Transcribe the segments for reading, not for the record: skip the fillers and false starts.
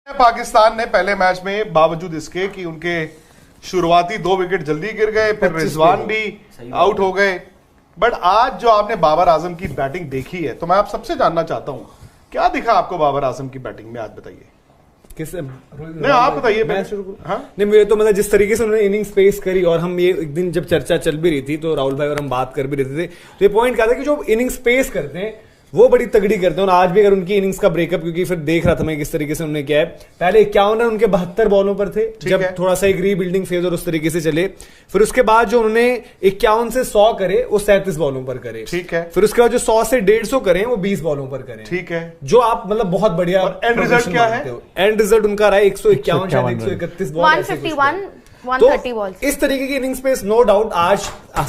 पाकिस्तान ने पहले मैच में बावजूद इसके कि उनके शुरुआती 2 विकेट जल्दी गिर गए, फिर रिजवान भी आउट हो गए, बट आज जो आपने बाबर आजम की बैटिंग देखी है, तो मैं आप सबसे जानना चाहता हूं क्या दिखा आपको बाबर आजम की बैटिंग में, आज बताइए। नहीं आप बताइए। मैं शुरू हाँ नहीं, मुझे तो मतलब जिस तरीके से उन्होंने इनिंग्स पेश करी, और हम ये एक दिन जब चर्चा चल भी रही थी तो राहुल भाई और हम बात कर भी रहे थे, तो ये पॉइंट क्या था कि जो इनिंग्स पेश करते हैं वो बड़ी तगड़ी करते हैं। और आज भी अगर उनकी इनिंग्स का ब्रेकअप, क्योंकि फिर देख रहा था मैं किस तरीके से उन्होंने किया है, पहले 51 रन उनके 72 बॉलों पर थे, जब थोड़ा सा एक रीबिल्डिंग फेज और उस तरीके से चले। फिर उसके बाद जो उन्होंने 51 से 100 करे वो 37 बॉलों पर करे, ठीक है। फिर उसके बाद जो 100 से 150 करें वो 20 बॉलों पर करें, ठीक है। जो आप मतलब बहुत बढ़िया। एंड रिजल्ट क्या है? एंड रिजल्ट उनका रहा है 151 शायद 131 बॉल, 151 130 बॉल। इस तरीके की इनिंग्स पे नो डाउट आज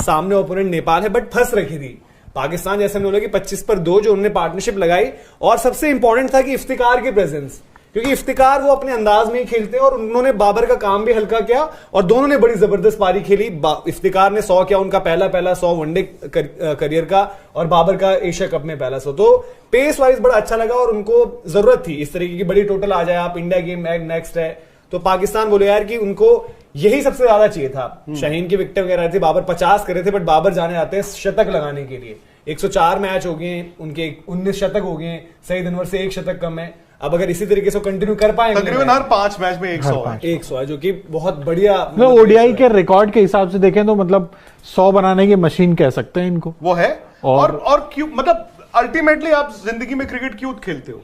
सामने ओपोनेंट नेपाल है, बट फंस रखी थी पाकिस्तान, जैसे हमने बोला कि 25 पर 2 जो उन्होंने पार्टनरशिप लगाई। और सबसे इंपॉर्टेंट था कि इफ्तिकार की प्रेजेंस, क्योंकि इफ्तिकार वो अपने अंदाज में ही खेलते हैं और उन्होंने बाबर का काम भी हल्का किया और दोनों ने बड़ी जबरदस्त पारी खेली। इफ्तिकार ने 100 किया, उनका पहला 100 वनडे करियर का, और बाबर का एशिया कप में पहला 100। तो पेस वाइज बड़ा अच्छा लगा और उनको जरूरत थी इस तरीके की बड़ी टोटल आ जाए। आप इंडिया गेम नेक्स्ट है तो पाकिस्तान बोले यार कि उनको यही सबसे ज्यादा चाहिए था। शाहीन की विकेट वगैरह थी, बाबर 50 करे थे, बट बाबर जाने आते हैं शतक लगाने के लिए। 104 मैच हो गए उनके, 19 शतक हो गए, सईद अनवर से 1 शतक कम है। अब अगर इसी तरीके से कंटिन्यू कर पाएंगे, तकरीबन हर 5 मैच में 100 है, जो कि बहुत बढ़िया। ओडीआई के रिकॉर्ड के हिसाब से देखें तो मतलब 100 बनाने की मशीन कह सकते हैं इनको, वो है। और क्यों, मतलब अल्टीमेटली आप जिंदगी में क्रिकेट क्यों खेलते हो?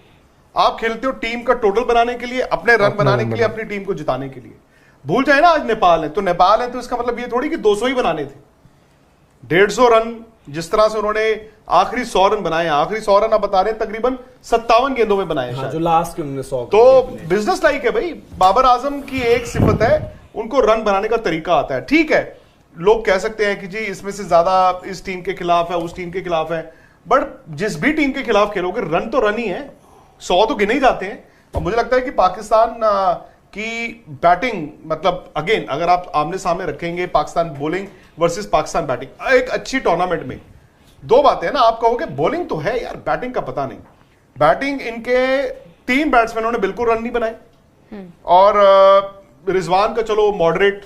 आप खेलते हो टीम का टोटल बनाने के लिए, अपने रन बनाने के लिए, अपनी टीम को जिताने के लिए। भूल जाए ना आज नेपाल है, तो नेपाल है तो इसका मतलब ये थोड़ी कि 200 ही बनाने थे। 150 रन जिस तरह से उन्होंने आखिरी 100 रन बनाए, आखिरी 100 रन आप बता रहे हैं तकरीबन 57 गेंदों में बनाए, हाँ, जो लास्ट के उन्होंने 100। तो बिजनेस लाइक है भाई। बाबर आजम की एक सिफत है, उनको रन बनाने का तरीका आता है। ठीक है, लोग कह सकते हैं कि जी इसमें से ज्यादा इस टीम के खिलाफ है, उस टीम के खिलाफ है, बट जिस भी टीम के खिलाफ खेलोगे रन तो रन ही है, 100 तो गिने ही जाते हैं। और मुझे लगता है कि पाकिस्तान की बैटिंग, मतलब अगेन अगर आप आमने सामने रखेंगे Pakistan bowling versus Pakistan batting, एक अच्छी टूर्नामेंट में 2 बातें हैं ना। आप कहोगे बॉलिंग तो है यार, बैटिंग का पता नहीं। बैटिंग इनके 3 बैट्समैनों ने बिल्कुल रन नहीं बनाए, और रिजवान का चलो मॉडरेट,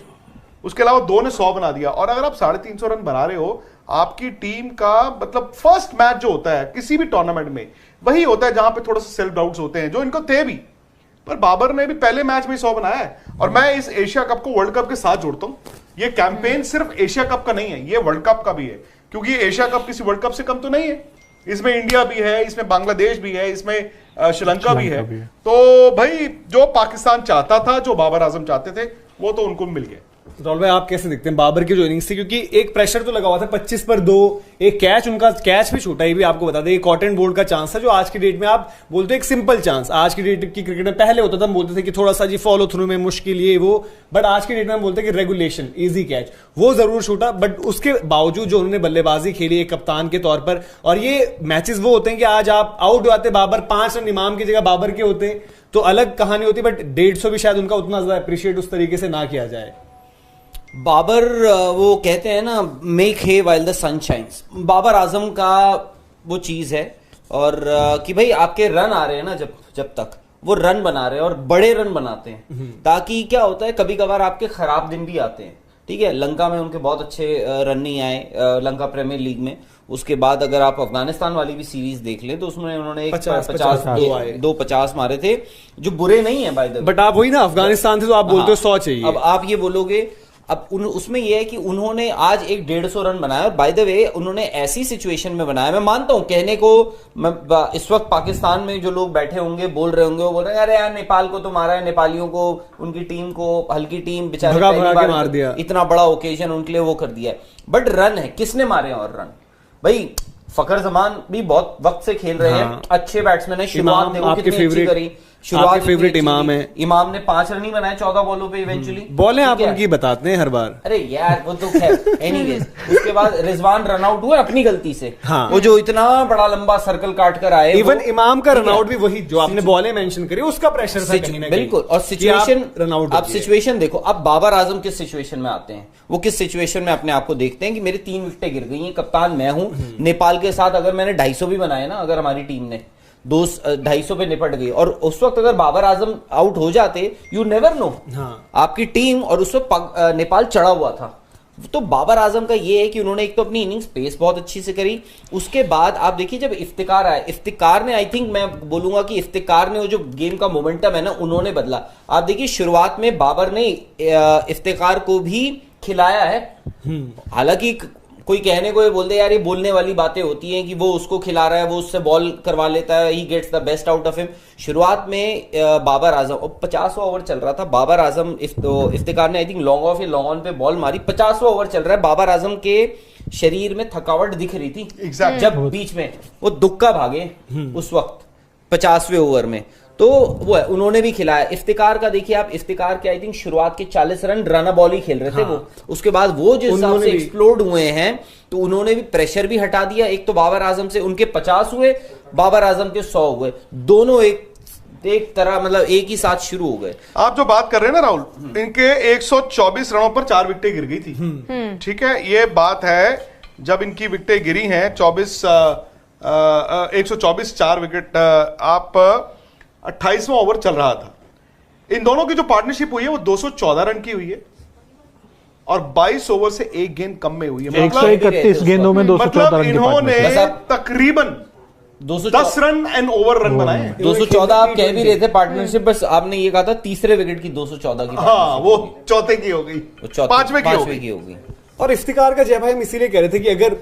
उसके अलावा 2 ने 100 बना दिया। और अगर आप 350 रन बना रहे हो, आपकी टीम का मतलब फर्स्ट मैच जो होता है किसी भी टूर्नामेंट में वही होता है जहां पे थोड़ा सा सेल्फ डाउट्स होते हैं, जो इनको थे भी। पर बाबर ने भी पहले मैच में 100 बनाया है। और मैं इस एशिया कप को वर्ल्ड कप के साथ जोड़ता हूं। ये कैंपेन सिर्फ एशिया कप का नहीं है, ये वर्ल्ड कप का भी है, क्योंकि एशिया कप किसी वर्ल्ड कप से कम तो नहीं है। इसमें इंडिया भी है, इसमें बांग्लादेश भी है, इसमें श्रीलंका भी है। तो भाई जो पाकिस्तान चाहता था, जो बाबर आजम चाहते थे, वो तो उनको मिल गया। राहुल भाई आप कैसे देखते हैं बाबर की जो इनिंग्स थी, क्योंकि एक प्रेशर तो लगा हुआ था 25 पर 2, एक कैच, उनका कैच भी छूटा, ये भी आपको बता दें, एक कॉटन बोल्ड का चांस था जो आज की डेट में आप बोलते एक सिंपल चांस, आज की डेट की क्रिकेट में पहले होता था, हम बोलते थे कि थोड़ा सा जी फॉलो थ्रू में मुश्किल ये वो, बट आज की डेट में हम बोलते हैं कि रेगुलेशन इजी कैच, वो जरूर छूटा। बट उसके बावजूद जो उन्होंने बल्लेबाजी खेली एक कप्तान के तौर पर, और ये मैचेस वो होते हैं कि आज आप आउट हो जाते बाबर, 5 रन इमाम की जगह बाबर के होते तो अलग कहानी होती, बट 150 भी शायद उनका उतना ज्यादा अप्रिशिएट उस तरीके से ना किया जाए। बाबर, वो कहते हैं ना make hay while the sun shines, Babar Azam का वो चीज है। और कि भाई आपके रन आ रहे हैं ना, जब तक वो रन बना रहे हैं और बड़े रन बनाते हैं, ताकि क्या होता है कभी कभार आपके खराब दिन भी आते हैं। ठीक है, लंका में उनके बहुत अच्छे रन नहीं आए, लंका प्रीमियर लीग में। उसके बाद अगर आप अफगानिस्तान वाली भी सीरीज देख लें तो उसमें उन्होंने एक 50 मारे थे, जो बुरे नहीं है बाय द वे। बट आप वही ना अफगानिस्तान थे तो आप बोलते हो 100 चाहिए। अब आप ये बोलोगे, अब उसमें यह है कि उन्होंने आज एक 150 रन बनाया, और बाय द वे उन्होंने ऐसी सिचुएशन में बनाया। मैं मानता हूं कहने को, इस वक्त पाकिस्तान में जो लोग बैठे होंगे बोल रहे होंगे, वो बोल रहे हैं अरे यार नेपाल को तो मारा है, नेपालियों को, उनकी टीम को, हल्की टीम बेचारे मार दिया, इतना बड़ा ओकेजन उनके लिए वो कर दिया है। बट रन है, किसने मारे और रन? भाई फखर जमान भी बहुत वक्त से खेल रहे हैं, अच्छे बैट्समैन है। शुरुआत देखो कितनी अच्छी करी, शुरुआत फेवरेट इमाम है। इमाम ने 5 रन ही बनाए 14 बॉलों पे इवेंचुअली। बॉलें आप उनकी बताते हैं हर बार। अरे यार वो तो खैर एनीवेज। उसके बाद रिजवान रन आउट हुए अपनी गलती से, हाँ। वो जो इतना बड़ा लंबा सर्कल काट कर आए, इवन इमाम का रन आउट भी वही जो आपने बॉलें मेंशन करी, उसका प्रेशर था कहीं ना कहीं। बिल्कुल। और सिचुएशन रन आउट, आप सिचुएशन देखो। अब बाबर आजम किस सिचुएशन में आते हैं, वो किस सिचुएशन में अपने आप को देखते हैं कि मेरी 3 विकेटें गिर गई हैं, कप्तान मैं हूं, नेपाल के साथ अगर मैंने 250 भी बनाए ना अगर हमारी टीम ने, 250 पे निपट गई, और उस वक्त अगर बाबर आजम आउट हो जाते, यू नेवर नो, आपकी टीम, और उस वक्त नेपाल चढ़ा हुआ था। तो बाबर आजम का ये है कि उन्होंने एक तो अपनी इनिंग्स पेस बहुत अच्छी से करी, उसके बाद आप देखिए जब इफ्तिकार आया, इफ्तिकार ने, आई थिंक मैं बोलूंगा कि इफ्तिकार ने वो जो गेम का मोमेंटम है ना, उन्होंने बदला। आप देखिए शुरुआत में बाबर ने इफ्तिकार को भी खिलाया है, हालांकि कोई कहने को ये बोल दे यार ये बोलने वाली बातें होती हैं कि वो उसको खिला रहा है, वो उससे बॉल करवा लेता है, he gets the best out of him. शुरुआत में बाबर आजम, 50वां ओवर चल रहा था, बाबर आजम इफ्तिकार ने आई थिंक लॉन्ग ऑफ या लॉन्ग ऑन पे बॉल मारी, 50वां ओवर चल रहा है, बाबर आजम के शरीर में थकावट दिख रही थी exactly. जब बीच में वो दुक्का भागे उस वक्त 50वें ओवर में, तो वो है, उन्होंने भी खिलाया। इफ्तिकार का देखिए आप, इफ्तिकार के आई थिंक शुरुआत के 40 रन रन बॉल ही खेल रहे थे वो, उसके बाद वो जिस हिसाब से एक्सप्लोड हुए हैं, तो उन्होंने भी प्रेशर भी हटा दिया। एक तो बाबर आजम से उनके 50 हुए, बाबर आजम के 100 हुए, दोनों एक तरह मतलब एक ही साथ शुरू हो गए। आप जो बात कर रहे हैं ना राहुल, इनके 124 रनों पर 4 विकेटें गिर गई थी, ठीक है, ये बात है जब इनकी विकेटें गिरी हैं 124 4 विकेट, आप 28वां ओवर चल रहा था, इन दोनों की जो पार्टनरशिप हुई है वो 214 रन की हुई है, और 22 ओवर से एक गेंद कम में हुई है, 131 गेंदों में 214 रन। इन्होंने तकरीबन 10 रन एंड ओवर रन बनाए हैं। 214 आप कह भी रहे थे पार्टनरशिप, बस आपने ये कहा था तीसरे विकेट की 214 की, हाँ वो चौथे की हो गई, पांचवें की हो गई। और इफ्तिकार का जय भाई हम इसीलिए कह रहे थे कि अगर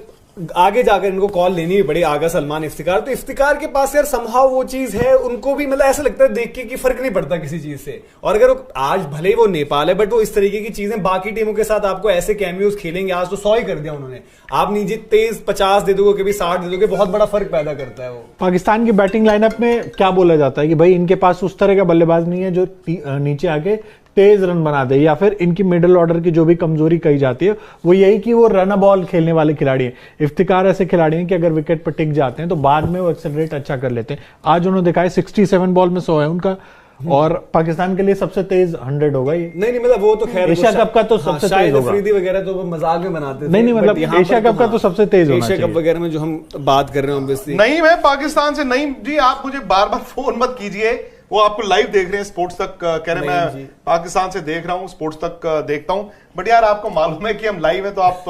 आगे जाकर इनको कॉल लेनी भी पड़ी, आगा सलमान इफ्तिकार, तो इफ्तिकार के पास यार समहाउ वो चीज है, उनको भी मतलब ऐसा लगता है देख के कि फर्क नहीं पड़ता किसी चीज से। और अगर आज भले ही वो नेपाल है, बट वो इस तरीके की चीजें बाकी टीमों के साथ आपको ऐसे कैमियोज खेलेंगे, आज तो 100 ही कर दिया उन्होंने, आप नीचे तेज 50 दे दोगे, कभी 60 दे दोगे, बहुत बड़ा फर्क पैदा करता है वो। पाकिस्तान की बैटिंग लाइनअप में क्या बोला जाता है कि भाई इनके पास उस तरह का बल्लेबाज नहीं है जो नीचे आके तेज रन बना दे, या फिर इनकी मिडिल ऑर्डर की जो भी कमजोरी कही जाती है वो यही कि वो रन बॉल खेलने वाले खिलाड़ी हैं। इफ्तिकार ऐसे खिलाड़ी हैं कि अगर विकेट पर टिक जाते हैं तो बाद में वो एक्सेलरेट अच्छा कर लेते हैं। आज उन्होंने दिखाया 67 बॉल में 100 है उनका, और पाकिस्तान के लिए सबसे तेज 100 होगा ये। नहीं मतलब वो तो खैर एशिया कप का तो सबसे तेज होगा, अफरीदी वगैरह तो मजाक में बनाते थे, नहीं मतलब एशिया कप का तो सबसे तेज होना चाहिए। एशिया कप वगैरह में जो हम बात कर रहे हैं ऑब्वियसली नहीं, मैं पाकिस्तान से नहीं जी, आप मुझे बार बार फोन मत कीजिए, वो आपको लाइव देख रहे हैं, स्पोर्ट्स तक कह रहे हैं मैं पाकिस्तान से देख रहा हूं, स्पोर्ट्स तक देखता हूं, बट यार आपको मालूम है कि हम लाइव है, तो आप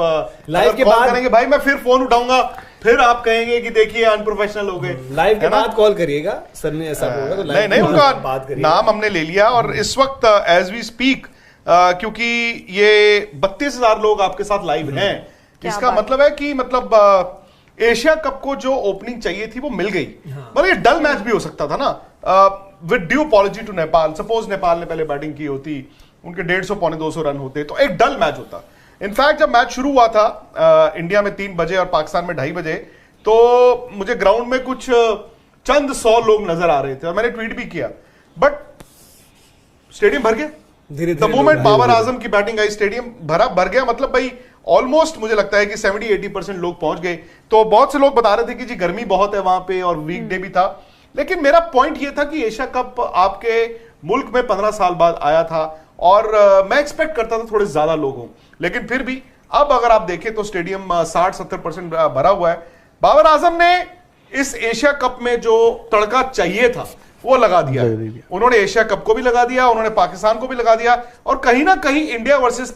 लाइव के बाद करेंगे भाई, मैं फिर फोन उठाऊंगा, फिर आप कहेंगे कि देखिए अनप्रोफेशनल हो गए। लाइव के बाद कॉल करिएगा, सर ने ऐसा बोला तो नहीं उनका नाम हमने ले लिया, और इस वक्त एज वी स्पीक, क्योंकि ये 32,000 लोग आपके साथ लाइव हैं, इसका मतलब है कि मतलब एशिया कप को जो ओपनिंग चाहिए थी वो मिल गई। मतलब ये डल मैच भी हो सकता था ना, with due apology to Nepal, suppose Nepal ने पहले बैटिंग की होती, उनके 150 पौने 200 रन होते, तो एक डल मैच होता। इनफैक्ट जब मैच शुरू हुआ था इंडिया में 3 बजे और पाकिस्तान में 2:30 बजे, तो मुझे ग्राउंड में कुछ चंद 100 लोग नजर आ रहे थे, और मैंने ट्वीट भी किया, बट स्टेडियम भर गया धीरे द मोमेंट बाबर आजम की बैटिंग आई, स्टेडियम भर गया। मतलब भाई ऑलमोस्ट मुझे लगता है कि 70-80% लोग पहुंच गए। तो बहुत से लोग बता रहे थे कि जी गर्मी बहुत है वहां पे, और वीकडे भी था, लेकिन मेरा पॉइंट ये था कि एशिया कप आपके मुल्क में 15 साल बाद आया था, और मैं एक्सपेक्ट करता था थोड़े ज्यादा लोग हों, लेकिन फिर भी अब अगर आप देखें तो स्टेडियम 60-70% भरा हुआ है। बाबर आजम ने इस एशिया कप में जो तड़का चाहिए था वो लगा दिया, उन्होंने एशिया कप को भी लगा दिया, उन्होंने पाकिस्तान को भी लगा दिया, और कहीं ना कहीं इंडिया वर्सेस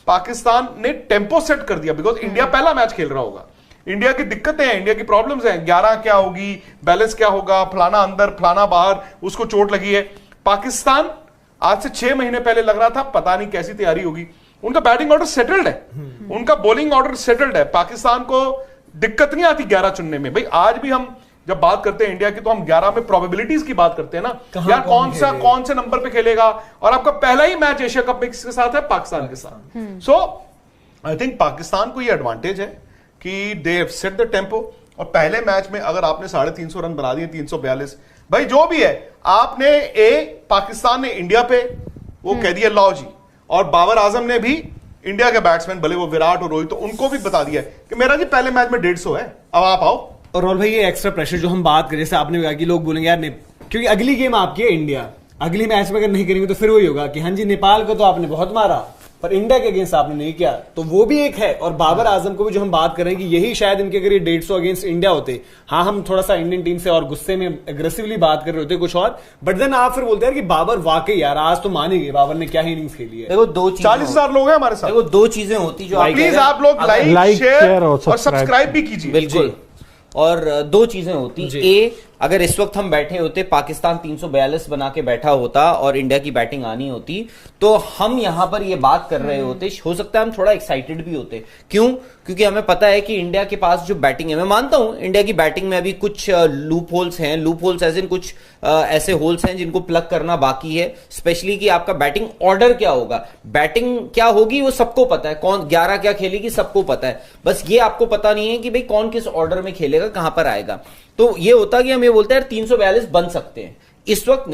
पाकिस्तान ने टेम्पो सेट कर दिया, बिकॉज इंडिया पहला मैच खेल रहा होगा, इंडिया की दिक्कतें हैं, इंडिया की प्रॉब्लम्स हैं, 11 क्या होगी, बैलेंस क्या होगा, फलाना अंदर फलाना बाहर, उसको चोट लगी है। पाकिस्तान आज से 6 महीने पहले लग रहा था पता नहीं कैसी तैयारी होगी, उनका बैटिंग ऑर्डर सेटल्ड है, उनका बॉलिंग ऑर्डर सेटल्ड है, पाकिस्तान को दिक्कत नहीं आती 11 चुनने में। भाई आज भी हम जब बात करते हैं इंडिया की, तो हम 11 में प्रोबेबिलिटीज की बात करते हैं ना, यार कौन से नंबर पे खेलेगा, और आपका पहला ही मैच एशिया कप में किसके साथ है, पाकिस्तान के साथ। सो आई थिंक पाकिस्तान को ये एडवांटेज है कि they have set the tempo, और पहले मैच में अगर आपने 350 रन बना दिए, 342, भाई जो भी है आपने पाकिस्तान ने इंडिया पे वो कह दिया लो जी, और बाबर आजम ने भी इंडिया के बैट्समैन, भले वो विराट और रोहित, तो उनको भी बता दिया कि मेरा जी पहले मैच में 150 है, अब आप आओ। और राहुल भाई ये एक्स्ट्रा प्रेशर जो हम बात करें, जैसे आपने कहा कि लोग बोलेंगे यार क्योंकि अगली गेम आपकी है इंडिया, अगली मैच में अगर नहीं करेंगे तो फिर वही होगा कि हाँ जी नेपाल को तो आपने बहुत मारा, पर इंडिया के अगेंस्ट आपने नहीं किया, तो वो भी एक है। और बाबर आजम को भी जो हम बात करें कि यही शायद इनके अगर ये 150 अगेंस्ट इंडिया होते, हाँ हम थोड़ा सा इंडियन टीम से और गुस्से में एग्रेसिवली बात कर रहे होते कुछ और, बट देन आप फिर बोलते हैं कि बाबर वाकई यार आज तो मानेंगे बाबर ने क्या ही इनिंग्स खेली है। देखो 2 चीजें 40,000 लोग हैं हमारे साथ। देखो 2 चीजें होती जो आप प्लीज आप लोग लाइक शेयर और सब्सक्राइब भी कीजिए। बिल्कुल। और 2 चीजें होती, ए अगर इस वक्त हम बैठे होते, पाकिस्तान 342 बना के बैठा होता और इंडिया की बैटिंग आनी होती, तो हम यहां पर ये बात कर रहे होते, हो सकता है हम थोड़ा एक्साइटेड भी होते। क्यों? क्योंकि हमें पता है कि इंडिया के पास जो बैटिंग है, मैं मानता हूं इंडिया की बैटिंग में अभी कुछ लूप होल्स हैं, लूप होल्स ऐसे कुछ ऐसे होल्स हैं जिनको प्लग करना बाकी है, स्पेशली कि आपका बैटिंग ऑर्डर क्या होगा, बैटिंग क्या होगी वो सबको पता है, कौन 11 क्या खेलेगी सबको पता है, बस ये आपको पता नहीं है कि भाई कौन किस ऑर्डर में खेलेगा, कहां पर आएगा। तो ये होता कि हम ये बोलते हैं 342 बन सकते हैं इस वक्त।